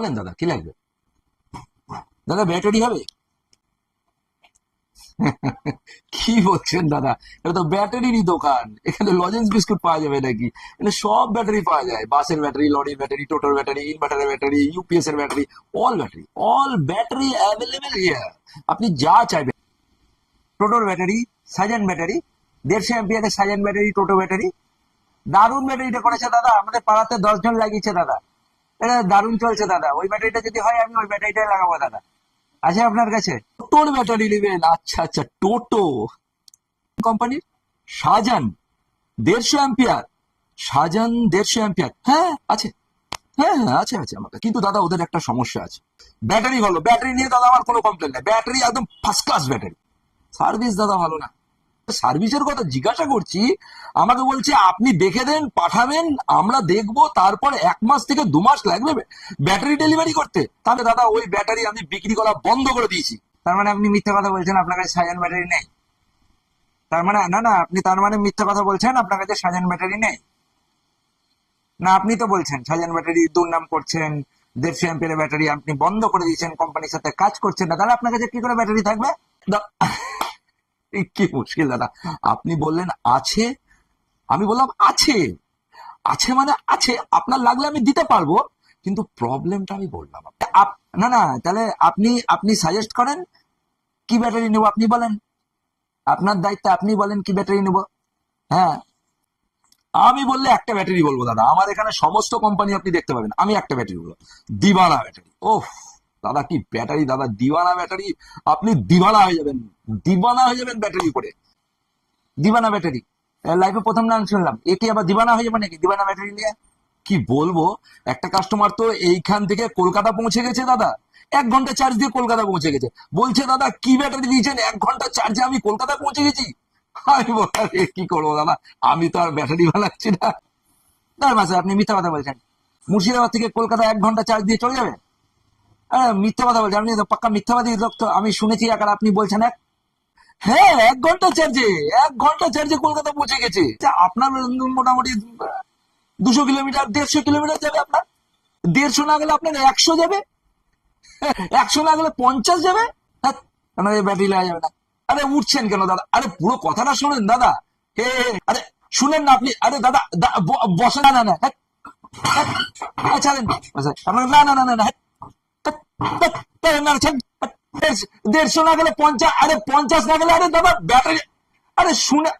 বলেন দাদা কি লাগবে? দাদা ব্যাটারি হবে? কি বলছেন দাদা, এটা তো ব্যাটারিরই দোকান, এখানে লজেন্স বিস্কুট পাওয়া যাবে নাকি? এখানে সব ব্যাটারি পাওয়া যায়, বাসের ব্যাটারি, লরির ব্যাটারি, টোটোর ব্যাটারি, ইনভার্টারের ব্যাটারি, ইউপিএস এর battery, all battery available here. আপনি যা চাইবেন, টোটোর ব্যাটারি, সাইলেন্ট ব্যাটারি, 150 অ্যাম্পিয়ারের সাইলেন্ট ব্যাটারি, টোটো ব্যাটারি, দারুণ ব্যাটারিটা করেছে দাদা, আমাদের পাড়াতে 10 জন লাগিয়েছে দাদা, এটা দারুণ চলছে দাদা। ওই ব্যাটারিটা যদি হয় আমি ওই ব্যাটারিটাই লাগাবো দাদা। আছে আপনার কাছে? টোটোর ব্যাটারি নেবেন? আচ্ছা আচ্ছা, টোটো কোম্পানির শাহজাহান 150 অ্যাম্পিয়ার। শাহজাহান 150 অ্যাম্পিয়ার, হ্যাঁ আছে। হ্যাঁ হ্যাঁ আছে আছে আমার কাছে। কিন্তু দাদা ওদের একটা সমস্যা আছে, ব্যাটারি ভালো, ব্যাটারি নিয়ে দাদা আমার কোনো কমপ্লেন নেই, ব্যাটারি একদম ফার্স্ট ক্লাস ব্যাটারি। সার্ভিস দাদা ভালো না। সার্ভিসের কথা জিজ্ঞাসা করছি, আমাকে বলছে আপনি দেখে দেন পাঠাবেন, আমরা দেখবো, তারপর 1 মাস থেকে 2 মাস লাগবে ব্যাটারি ডেলিভারি করতে। তাহলে দাদা ওই ব্যাটারি আমি বিক্রি করা বন্ধ করে দিয়েছি। তার মানে আপনি মিথ্যা কথা বলছেন, আপনার কাছে সাজান ব্যাটারি নেই? তার মানে না না, আপনি তার মানে মিথ্যা কথা বলছেন, আপনার কাছে সাজান ব্যাটারি নেই? না, আপনি তো বলছেন সাজান ব্যাটারি দুর্নাম করছেন, 150 অ্যাম্পিয়ারের ব্যাটারি আপনি বন্ধ করে দিয়েছেন, কোম্পানির সাথে কাজ করছেন না, তাহলে আপনার কাছে কি করে ব্যাটারি থাকবে? কি মুশকিল দাদা, আপনি বললেন আছে, আমি বললাম আছে। আছে মানে আছে, আপনার লাগলে আমি দিতে পারবো, কিন্তু প্রবলেমটা আমি বললাম। না না, তাহলে আপনি আপনি সাজেস্ট করেন কি ব্যাটারি নেবো, আপনি বলেন, আপনার দায়িত্ব, আপনি বলেন কি ব্যাটারি নেবো। হ্যাঁ, আমি বললে একটা ব্যাটারি বলবো দাদা, আমার এখানে সমস্ত কোম্পানি আপনি দেখতে পাবেন, আমি একটা ব্যাটারি বলবো, দিবানা ব্যাটারি। ওহ দাদা কি ব্যাটারি দাদা, দিবানা ব্যাটারি, আপনি দিবানা হয়ে যাবেন, দিবানা হয়ে যাবেন ব্যাটারি করে। দিবানা ব্যাটারি লাইফে প্রথম নাম শুনলাম, এ কি আবার দিবানা হয়ে যাবে নাকি দিবানা ব্যাটারি নিয়ে? কি বলবো, একটা কাস্টমার তো এইখান থেকে কলকাতা পৌঁছে গেছে দাদা, 1 ঘন্টা চার্জ দিয়ে কলকাতা পৌঁছে গেছে, বলছে দাদা কি ব্যাটারি দিয়েছেন, 1 ঘন্টা চার্জে আমি কলকাতা পৌঁছে গেছি। আমি বললাম এ কি করবো দাদা, আমি তো আর ব্যাটারি বানাচ্ছি না। তার মাসে আপনি মিথ্যা কথা বলছেন, মুর্শিদাবাদ থেকে কলকাতা 1 ঘন্টা চার্জ দিয়ে চলে যাবে? মিথ্যা কথা বলছেন আপনি, তো পাক্কা মিথ্যাবাদী লোক, তো আমি শুনেছি এক আর আপনি বলছেন এক। হ্যাঁ 1 ঘন্টা চার্জে, 1 ঘন্টা চার্জে কলকাতা পৌঁছে গেছে। তা আপনার মোটামুটি 200 কিলোমিটার, 150 কিলোমিটার যাবে আপনার, 150 না গেলে আপনার 100 যাবে, 100 না গেলে 50 যাবে। হ্যাঁ, কেন ব্যাটারি লাগা যাবে না? আরে উঠছেন কেন দাদা, আরে পুরো কথাটা শুনেন দাদা। হে আরে শুনেন না আপনি, আরে দাদা বসে, না না না, হ্যাঁ, হ্যাঁ, ছাড়েন, না না না না না, হ্যাঁ, হ্যাঁ, না, ছাড়েন, হ্যাঁ, 150 না গেলে 50, আরে 50 না গেলে, আরে দাদা ব্যাটারি, আরে শুনে